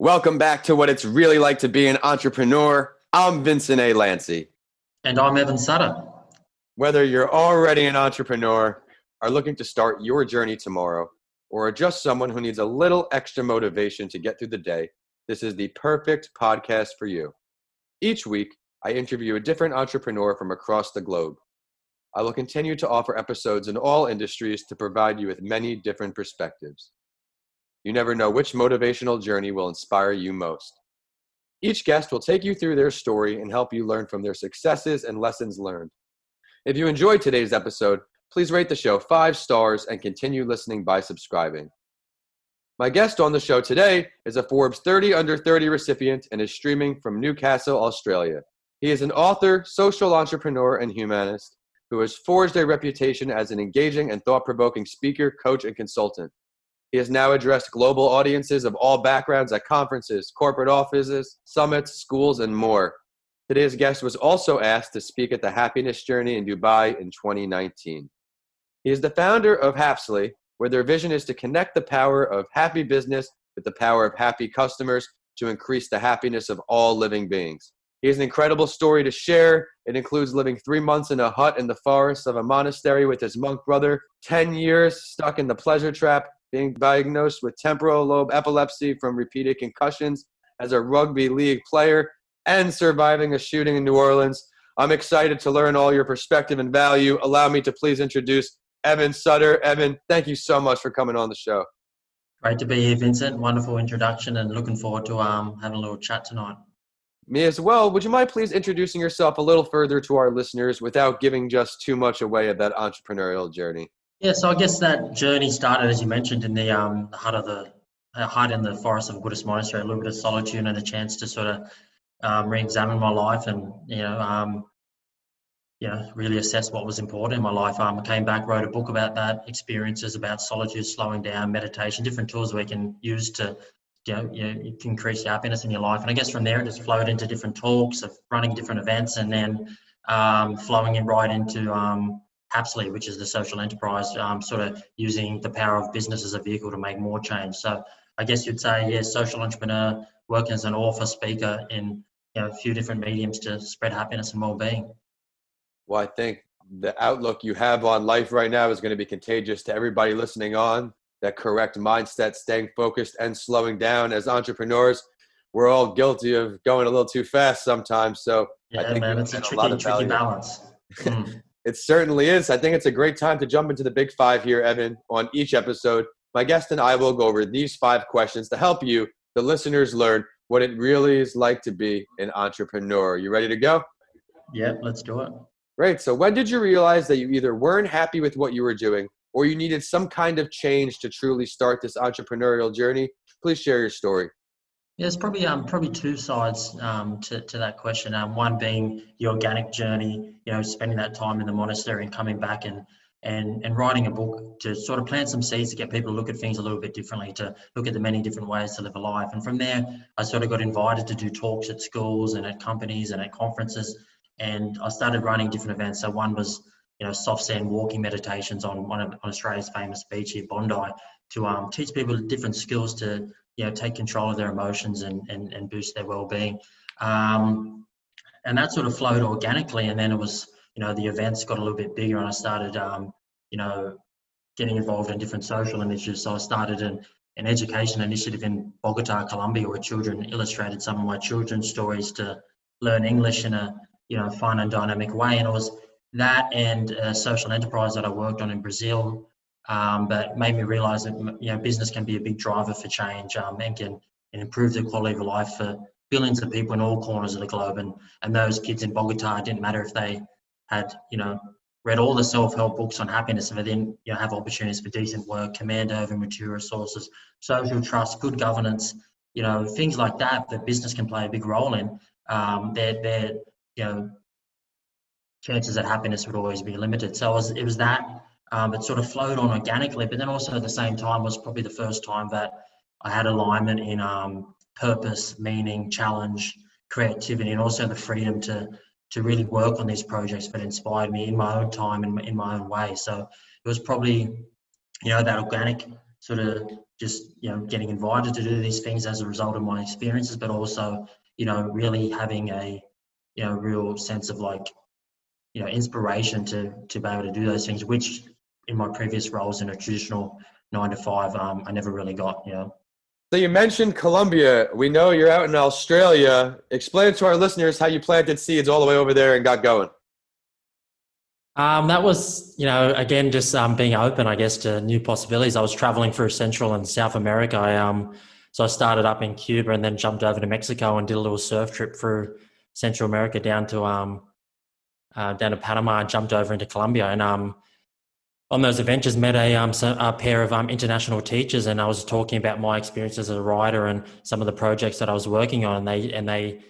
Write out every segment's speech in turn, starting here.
Welcome back to What It's Really Like to Be an Entrepreneur. I'm Vincent A. Lanci. And I'm Evan Sutter. Whether you're already an entrepreneur, are looking to start your journey tomorrow, or are just someone who needs a little extra motivation to get through the day, this is the perfect podcast for you. Each week, I interview a different entrepreneur from across the globe. I will continue to offer episodes in all industries to provide you with many different perspectives. You never know which motivational journey will inspire you most. Each guest will take you through their story and help you learn from their successes and lessons learned. If you enjoyed today's episode, please rate the show 5 stars and continue listening by subscribing. My guest on the show today is a Forbes 30 Under 30 recipient and is streaming from Newcastle, Australia. He is an author, social entrepreneur, and humanist who has forged a reputation as an engaging and thought-provoking speaker, coach, and consultant. He has now addressed global audiences of all backgrounds at conferences, corporate offices, summits, schools, and more. Today's guest was also asked to speak at the Happiness Journey in Dubai in 2019. He is the founder of Hapsley, where their vision is to connect the power of happy business with the power of happy customers to increase the happiness of all living beings. He has an incredible story to share. It includes living 3 months in a hut in the forests of a monastery with his monk brother, 10 years stuck in the pleasure trap, being diagnosed with temporal lobe epilepsy from repeated concussions as a rugby league player, and surviving a shooting in New Orleans. I'm excited to learn all your perspective and value. Allow me to please introduce Evan Sutter. Evan, thank you so much for coming on the show. Great to be here, Vincent. Wonderful introduction and looking forward to having a little chat tonight. Me as well. Would you mind please introducing yourself a little further to our listeners without giving just too much away of that entrepreneurial journey? Yeah, so I guess that journey started, as you mentioned, in the hut in the forest of a Buddhist monastery, a little bit of solitude and a chance to sort of re-examine my life and really assess what was important in my life. I came back, wrote a book about that, experiences about solitude, slowing down, meditation, different tools we can use to increase your happiness in your life. And I guess from there it just flowed into different talks of running different events, and then flowing in right into Hapsley, which is the social enterprise, sort of using the power of business as a vehicle to make more change. So I guess you'd say, yes, social entrepreneur, working as an author, speaker in a few different mediums to spread happiness and well-being. Well, I think the outlook you have on life right now is going to be contagious to everybody listening on. That correct mindset, staying focused and slowing down. As entrepreneurs, we're all guilty of going a little too fast sometimes. So yeah, I think man, it's a tricky balance. It certainly is. I think it's a great time to jump into the big 5 here, Evan. On each episode, my guest and I will go over these 5 questions to help you, the listeners, learn what it really is like to be an entrepreneur. You ready to go? Yeah, let's do it. Great. So when did you realize that you either weren't happy with what you were doing or you needed some kind of change to truly start this entrepreneurial journey? Please share your story. Yeah, there's probably 2 sides to that question. One being the organic journey, spending that time in the monastery and coming back and writing a book to sort of plant some seeds to get people to look at things a little bit differently, to look at the many different ways to live a life. And from there, I sort of got invited to do talks at schools and at companies and at conferences. And I started running different events. So one was, soft sand walking meditations on Australia's famous beach here, Bondi, to teach people different skills to take control of their emotions and boost their well-being. And that sort of flowed organically. And then it was, the events got a little bit bigger and I started, getting involved in different social initiatives. So I started an education initiative in Bogota, Colombia, where children illustrated some of my children's stories to learn English in a, fun and dynamic way. And it was that and a social enterprise that I worked on in Brazil, but made me realize that business can be a big driver for change, and can improve the quality of life for billions of people in all corners of the globe. And those kids in Bogota, it didn't matter if they had read all the self-help books on happiness, if they didn't have opportunities for decent work, command over mature resources, social trust, good governance, things like that business can play a big role in. Their chances at happiness would always be limited. So it was that. It sort of flowed on organically, but then also at the same time was probably the first time that I had alignment in purpose, meaning, challenge, creativity, and also the freedom to really work on these projects that inspired me in my own time and in my own way. So it was probably, that organic sort of just, getting invited to do these things as a result of my experiences, but also, really having a, real sense of like, inspiration to be able to do those things, which in my previous roles in a traditional 9 to 5, I never really got. So you mentioned Colombia. We know you're out in Australia. Explain to our listeners how you planted seeds all the way over there and got going. That was, again, just being open, I guess, to new possibilities. I was traveling through Central and South America. So I started up in Cuba and then jumped over to Mexico and did a little surf trip through Central America down to Panama and jumped over into Colombia. And on those adventures, met a pair of international teachers, and I was talking about my experience as a writer and some of the projects that I was working on. And they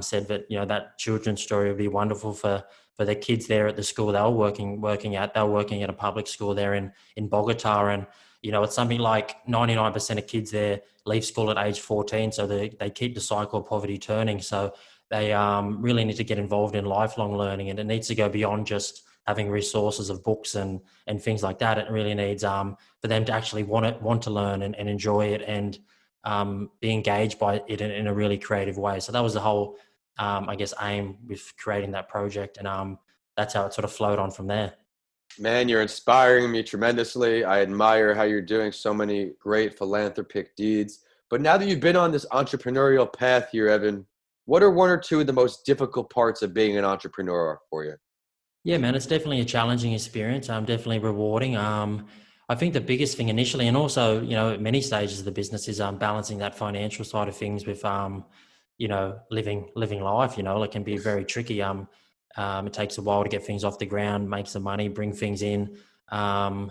said that that children's story would be wonderful for the kids there at the school they were working at. They were working at a public school there in Bogota, and it's something like 99% of kids there leave school at age 14, so they keep the cycle of poverty turning. So they really need to get involved in lifelong learning, and it needs to go beyond just having resources of books and things like that. It really needs for them to actually want to learn and enjoy it and be engaged by it in a really creative way. So that was the whole, I guess, aim with creating that project. And that's how it sort of flowed on from there. Man, you're inspiring me tremendously. I admire how you're doing so many great philanthropic deeds. But now that you've been on this entrepreneurial path here, Evan, what are one or two of the most difficult parts of being an entrepreneur for you? Yeah, man, it's definitely a challenging experience. Definitely rewarding. I think the biggest thing initially, and also, at many stages of the business, is balancing that financial side of things with, living life. It can be very tricky. It takes a while to get things off the ground, make some money, bring things in. To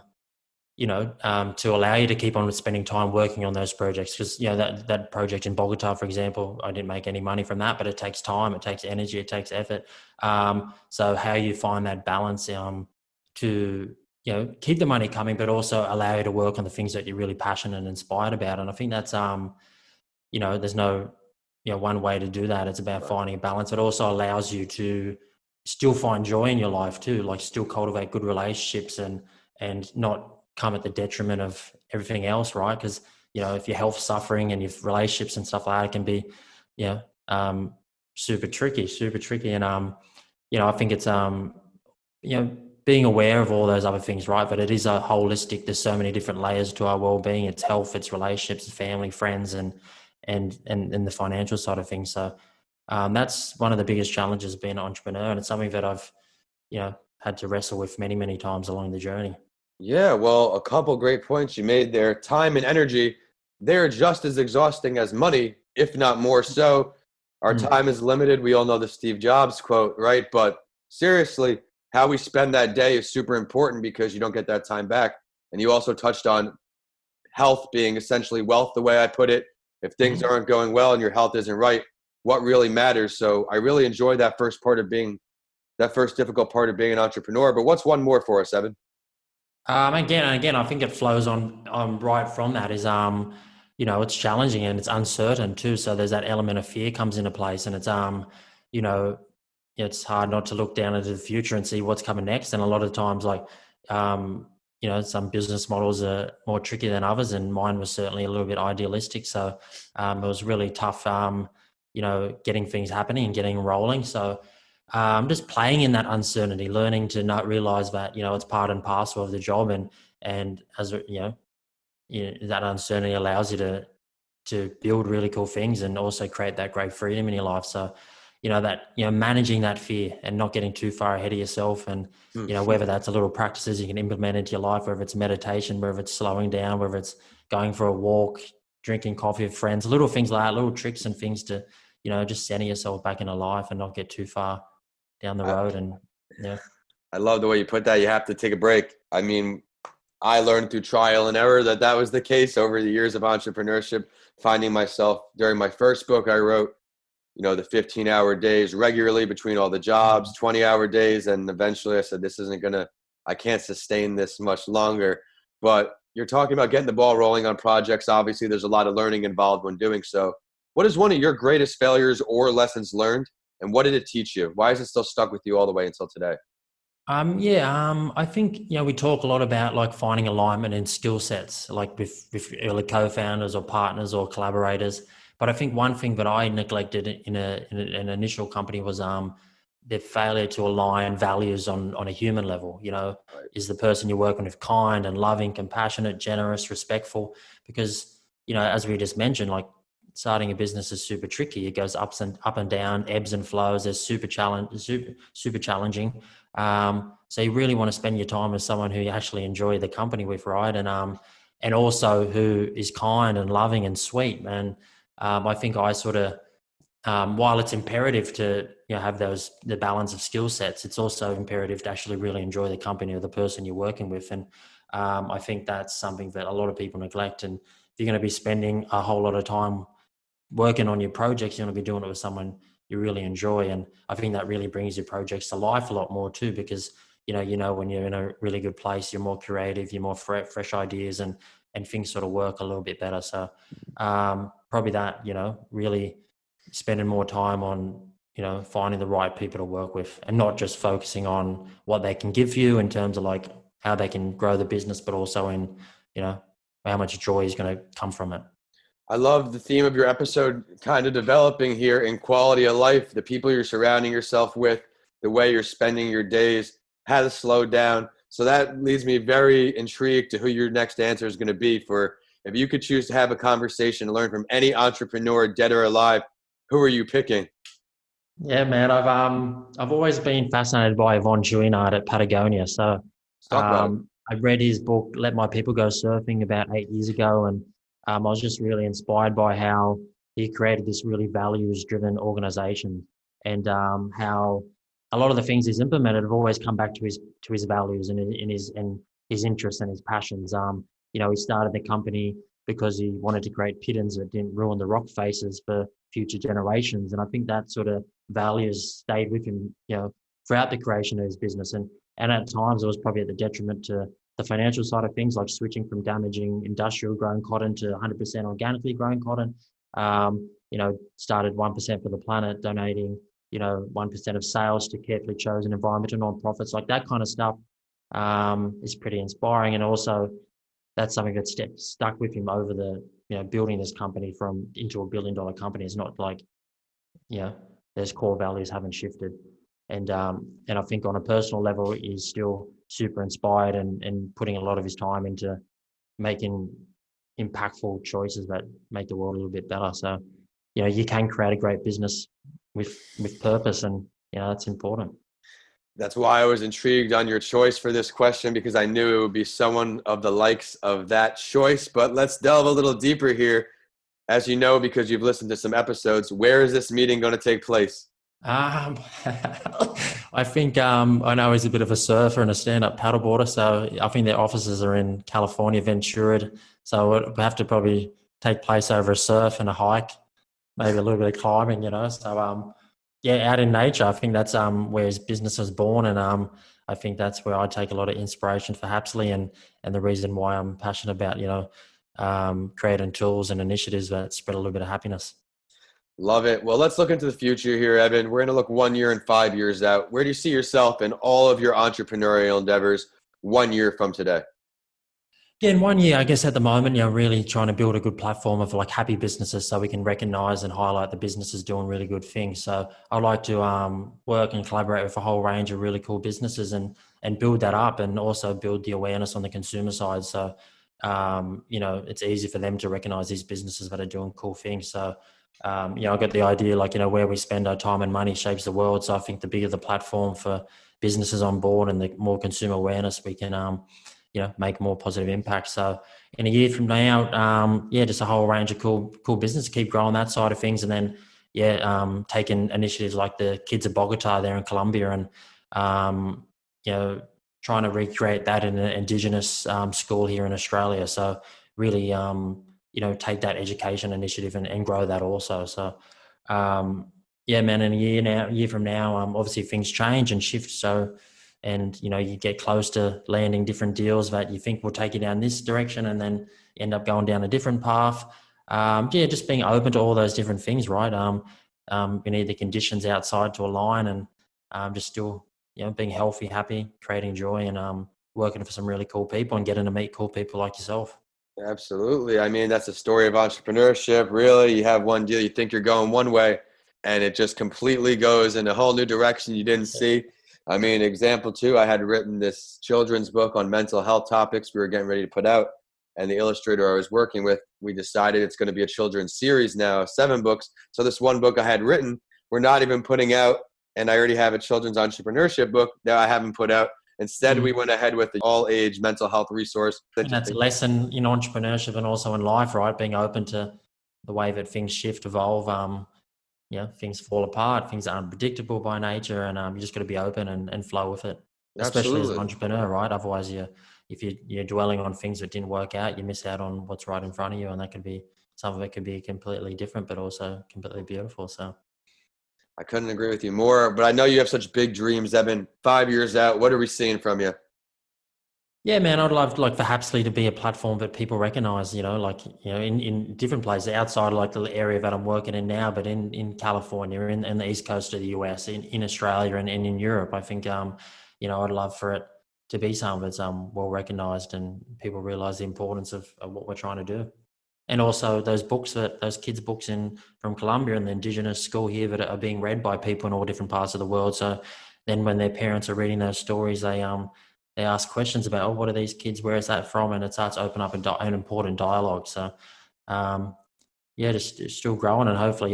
allow you to keep on spending time working on those projects. Because, that project in Bogota, for example, I didn't make any money from that, but it takes time, it takes energy, it takes effort. So how you find that balance to, keep the money coming, but also allow you to work on the things that you're really passionate and inspired about. And I think that's, there's no, one way to do that. It's about finding a balance. It also allows you to still find joy in your life too, like still cultivate good relationships and not come at the detriment of everything else, right? Because if your health's suffering and your relationships and stuff like that, it can be super tricky. And I think it's being aware of all those other things, right? But it is a holistic, there's so many different layers to our well-being. It's health, it's relationships, family, friends, and the financial side of things. So that's one of the biggest challenges of being an entrepreneur, and it's something that I've had to wrestle with many times along the journey. Yeah, well, a couple great points you made there. Time and energy, they're just as exhausting as money, if not more so. Our time is limited. We all know the Steve Jobs quote, right? But seriously, how we spend that day is super important because you don't get that time back. And you also touched on health being essentially wealth, the way I put it. If things aren't going well and your health isn't right, what really matters? So I really enjoyed that first difficult part of being an entrepreneur. But what's one more for us, Evan? Again, I think it flows on right from that is, it's challenging and it's uncertain too. So there's that element of fear comes into place, and it's, it's hard not to look down into the future and see what's coming next. And a lot of times, like, some business models are more tricky than others, and mine was certainly a little bit idealistic. So it was really tough, getting things happening and getting rolling. So just playing in that uncertainty, learning to not realize that, it's part and parcel of the job. And as that uncertainty allows you to build really cool things and also create that great freedom in your life. So, managing that fear and not getting too far ahead of yourself, and, whether that's a little practices you can implement into your life, whether it's meditation, whether it's slowing down, whether it's going for a walk, drinking coffee with friends, little things like that, little tricks and things to, just setting yourself back into life and not get too far down the road. And I love the way you put that. You have to take a break. I mean, I learned through trial and error that was the case over the years of entrepreneurship, finding myself during my first book I wrote, the 15-hour days regularly between all the jobs, 20-hour days. And eventually I said, I can't sustain this much longer. But you're talking about getting the ball rolling on projects. Obviously, there's a lot of learning involved when doing so. What is one of your greatest failures or lessons learned? And what did it teach you? Why is it still stuck with you all the way until today? I think, we talk a lot about like finding alignment in skill sets, like with early co-founders or partners or collaborators. But I think one thing that I neglected in an initial company was the failure to align values on a human level. Right. Is the person you're working with kind and loving, compassionate, generous, respectful? Because, as we just mentioned, like starting a business is super tricky. It goes up and down, ebbs and flows. There's super challenging. So you really want to spend your time with someone who you actually enjoy the company with, right? And also who is kind and loving and sweet. And I think I sort of, while it's imperative to have the balance of skill sets, it's also imperative to actually really enjoy the company or the person you're working with. And I think that's something that a lot of people neglect. And if you're going to be spending a whole lot of time working on your projects, you want to be doing it with someone you really enjoy. And I think that really brings your projects to life a lot more too, because when you're in a really good place, you're more creative, you're more fresh ideas, and things sort of work a little bit better. So probably that, really spending more time on finding the right people to work with, and not just focusing on what they can give you in terms of like how they can grow the business, but also in how much joy is going to come from it. I love the theme of your episode kind of developing here in quality of life, the people you're surrounding yourself with, the way you're spending your days, how to slow down. So that leaves me very intrigued to who your next answer is going to be for if you could choose to have a conversation and learn from any entrepreneur, dead or alive, who are you picking? Yeah, man, I've always been fascinated by Yvon Chouinard at Patagonia. So Let's talk about it. I read his book "Let My People Go Surfing" about 8 years ago, and I was just really inspired by how he created this really values-driven organization, and how a lot of the things he's implemented have always come back to his values and his interests and his passions. He started the company because he wanted to create pittons that didn't ruin the rock faces for future generations, and I think that sort of values stayed with him, throughout the creation of his business. And at times it was probably at the detriment to the financial side of things, like switching from damaging industrial grown cotton to 100% organically grown cotton. Started 1% for the planet, donating, 1% of sales to carefully chosen environmental nonprofits, like that kind of stuff is pretty inspiring. And also that's something that's stuck with him over the, building this company into a $1 billion company. It's not like, those core values haven't shifted. And I think on a personal level, he's still super inspired and putting a lot of his time into making impactful choices that make the world a little bit better. So, you can create a great business with purpose, and that's important. That's why I was intrigued on your choice for this question, because I knew it would be someone of the likes of that choice. But let's delve a little deeper here. As you know, because you've listened to some episodes, where is this meeting going to take place? Um, I think I know he's a bit of a surfer and a stand-up paddleboarder, so I think their offices are in California, Ventura. So it would have to probably take place over a surf and a hike, maybe a little bit of climbing, So out in nature, I think that's where his business was born, and I think that's where I take a lot of inspiration for Hapsley, and the reason why I'm passionate about creating tools and initiatives that spread a little bit of happiness. Love it. Well, let's look into the future here, Evan. We're going to look 1 year and 5 years out. Where do you see yourself in all of your entrepreneurial endeavors 1 year from today? Yeah, in 1 year, I guess at the moment, really trying to build a good platform of like happy businesses so we can recognize and highlight the businesses doing really good things. So I'd like to work and collaborate with a whole range of really cool businesses and build that up, and also build the awareness on the consumer side. So, it's easy for them to recognize these businesses that are doing cool things. So, I got the idea, like, where we spend our time and money shapes the world. So I think the bigger the platform for businesses on board and the more consumer awareness we can, make more positive impact. So in a year from now, just a whole range of cool business, keep growing that side of things. And then, taking initiatives like the Kids of Bogota there in Colombia, and, trying to recreate that in an indigenous school here in Australia. So really, take that education initiative and grow that also. So, man, in a year from now, obviously things change and shift. So, and, you get close to landing different deals that you think will take you down this direction, and then end up going down a different path. Just being open to all those different things, right? You need the conditions outside to align, and just still being healthy, happy, creating joy, and working for some really cool people and getting to meet cool people like yourself. Absolutely. I mean, that's the story of entrepreneurship. Really, you have one deal, you think you're going one way, and it just completely goes in a whole new direction you didn't see. I mean, example two, I had written this children's book on mental health topics we were getting ready to put out. And the illustrator I was working with, we decided it's going to be a children's series now, 7 books. So this one book I had written, we're not even putting out, and I already have a children's entrepreneurship book that I haven't put out. Instead, we went ahead with the all-age mental health resource. And that's a lesson in entrepreneurship and also in life, right? Being open to the way that things shift, evolve. Things fall apart, things are unpredictable by nature, and you just got to be open and flow with it. Especially as an entrepreneur, right? Otherwise, if you're dwelling on things that didn't work out, you miss out on what's right in front of you, and that could be, some of it could be completely different, but also completely beautiful. So I couldn't agree with you more, but I know you have such big dreams, Evan. 5 years out, what are we seeing from you? Yeah, man, I'd love like for Hapsley to be a platform that people recognize, in different places outside like the area that I'm working in now, but in California, in the East Coast of the US, in Australia and in Europe. I think, I'd love for it to be something that's well recognized and people realize the importance of what we're trying to do. And also those kids' books from Colombia and the indigenous school here that are being read by people in all different parts of the world. So then when their parents are reading those stories, they ask questions about, what are these kids? Where is that from? And it starts to open up an important dialogue. So, just still growing and hopefully,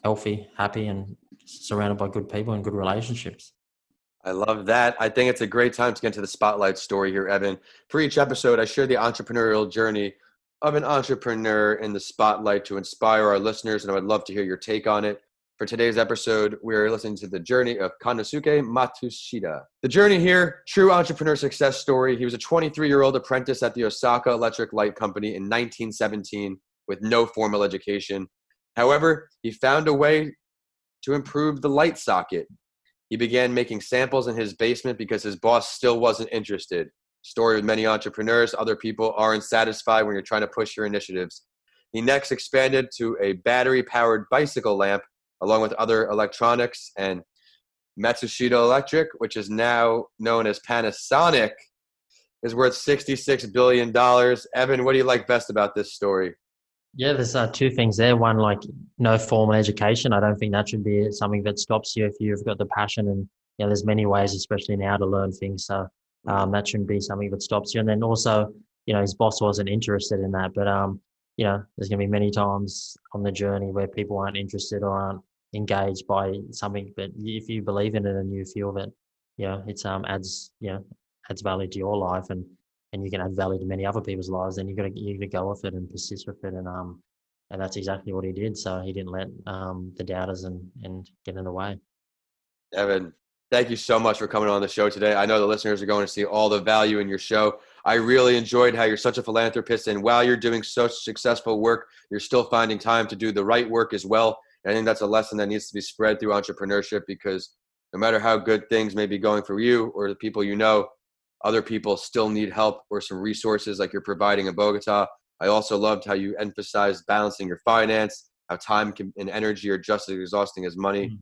healthy, happy, and surrounded by good people and good relationships. I love that. I think it's a great time to get into the spotlight story here, Evan. For each episode, I share the entrepreneurial journey of an entrepreneur in the spotlight to inspire our listeners, and I would love to hear your take on it. For today's episode, we are listening to the journey of Konosuke Matsushita. The journey here, true entrepreneur success story. He was a 23-year-old apprentice at the Osaka Electric Light Company in 1917 with no formal education. However, he found a way to improve the light socket. He began making samples in his basement because his boss still wasn't interested. Story with many entrepreneurs, other people aren't satisfied when you're trying to push your initiatives. He next expanded to a battery-powered bicycle lamp along with other electronics, and Matsushita Electric, which is now known as Panasonic, is worth $66 billion. Evan, what do you like best about this story? Yeah, there's 2 things there. One, like no formal education. I don't think that should be something that stops you if you've got the passion. And there's many ways, especially now, to learn things. So that shouldn't be something that stops you. And then also, his boss wasn't interested in that. But there's going to be many times on the journey where people aren't interested or aren't engaged by something. But if you believe in it and you feel that it's adds value to your life and you can add value to many other people's lives, then you got to go with it and persist with it, and that's exactly what he did. So he didn't let the doubters and get in the way. Evan, thank you so much for coming on the show today. I know the listeners are going to see all the value in your show. I really enjoyed how you're such a philanthropist, and while you're doing such successful work, you're still finding time to do the right work as well. And I think that's a lesson that needs to be spread through entrepreneurship, because no matter how good things may be going for you or the people you know, other people still need help or some resources like you're providing in Bogota. I also loved how you emphasized balancing your finance, how time and energy are just as exhausting as money.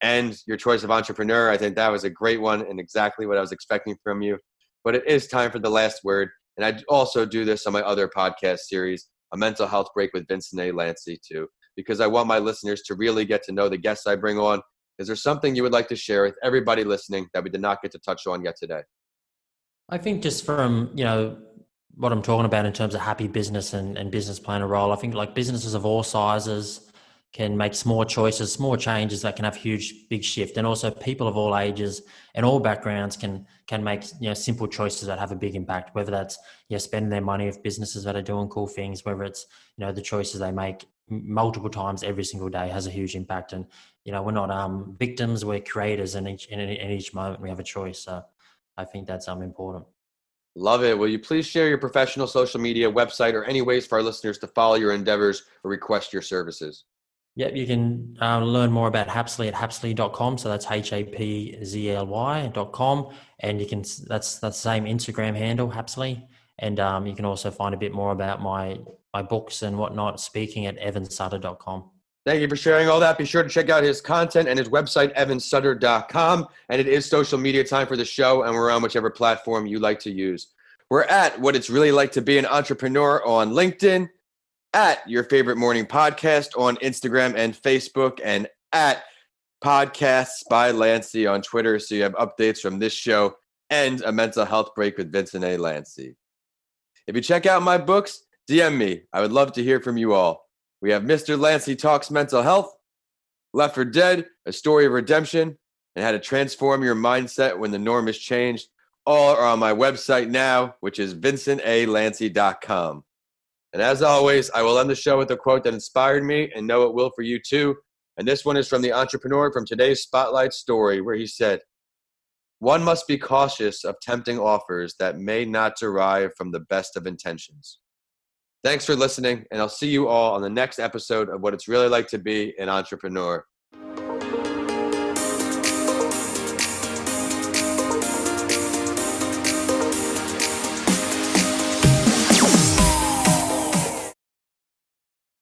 And your choice of entrepreneur, I think that was a great one and exactly what I was expecting from you. But it is time for the last word. And I also do this on my other podcast series, A Mental Health Break with Vincent A. Lanci, too, because I want my listeners to really get to know the guests I bring on. Is there something you would like to share with everybody listening that we did not get to touch on yet today? I think just from, what I'm talking about in terms of happy business and business planner role, I think like businesses of all sizes can make small choices, small changes that can have big shift. And also people of all ages and all backgrounds can make, simple choices that have a big impact, whether that's, spending their money with businesses that are doing cool things, whether it's, the choices they make multiple times every single day has a huge impact. And, we're not victims, we're creators, and in each moment we have a choice. So I think that's important. Love it. Will you please share your professional social media, website, or any ways for our listeners to follow your endeavors or request your services? Yep, you can learn more about Hapsley at hapsley.com. So that's HAPZLY.com. And that's the same Instagram handle, Hapsley. And you can also find a bit more about my books and whatnot, speaking at evansutter.com. Thank you for sharing all that. Be sure to check out his content and his website, evansutter.com. And it is social media time for the show, and we're on whichever platform you like to use. We're at What It's Really Like to Be an Entrepreneur on LinkedIn, at Your Favorite Morning Podcast on Instagram and Facebook, and at Podcasts by Lanci on Twitter, so you have updates from this show and a mental health break with Vincent A. Lanci. If you check out my books, DM me. I would love to hear from you all. We have Mr. Lanci Talks Mental Health, Left for Dead, A Story of Redemption, and How to Transform Your Mindset When the Norm is Changed. All are on my website now, which is vincentalanci.com. And as always, I will end the show with a quote that inspired me and know it will for you too. And this one is from the entrepreneur from today's Spotlight story, where he said, "One must be cautious of tempting offers that may not derive from the best of intentions." Thanks for listening, and I'll see you all on the next episode of What It's Really Like to Be an Entrepreneur.